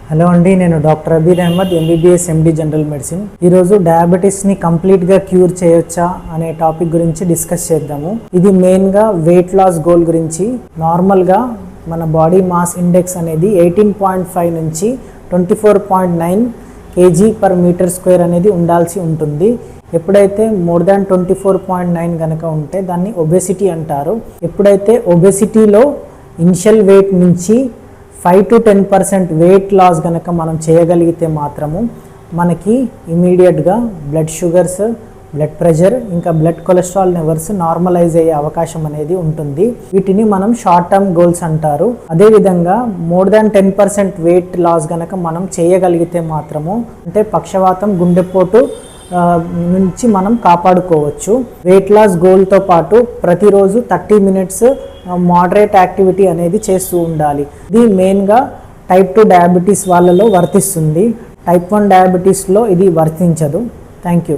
Hello అండి, నేను doctor Abid Ahmed, MBBS MD general medicine. ఈరోజు డయాబెటీస్ని కంప్లీట్గా క్యూర్ చేయొచ్చా అనే టాపిక్ గురించి డిస్కస్ చేద్దాము. ఇది మెయిన్గా వెయిట్ లాస్ గోల్ గురించి. నార్మల్గా మన బాడీ మాస్ ఇండెక్స్ అనేది 18.5 నుంచి 24.9 kg per meter square అనేది ఉండాల్సి ఉంటుంది. ఎప్పుడైతే మోర్ దాన్ 24.9 కనుక ఉంటే దాన్ని ఒబెసిటీ అంటారు. ఎప్పుడైతే ఒబెసిటీలో ఇనిషియల్ వెయిట్ నుంచి 5 to 10% వెయిట్ లాస్ కనుక మనం చేయగలిగితే మాత్రము మనకి ఇమీడియట్గా బ్లడ్ షుగర్స్, బ్లడ్ ప్రెషర్, ఇంకా బ్లడ్ కొలెస్ట్రాల్ లెవెల్స్ నార్మలైజ్ అయ్యే అవకాశం అనేది ఉంటుంది. వీటిని మనం షార్ట్ టర్మ్ గోల్స్ అంటారు. అదేవిధంగా మోర్ దాన్ 10% వెయిట్ లాస్ కనుక మనం చేయగలిగితే మాత్రము అంటే పక్షవాతం, గుండెపోటు నుంచి మనం కాపాడుకోవచ్చు. వెయిట్ లాస్ గోల్తో పాటు ప్రతిరోజు 30 minutes మోడరేట్ యాక్టివిటీ అనేది చేస్తూ ఉండాలి. ఇది మెయిన్గా టైప్ 2 డయాబెటీస్ వాళ్ళలో వర్తిస్తుంది. టైప్ 1 డయాబెటీస్లో ఇది వర్తించదు. Thank you.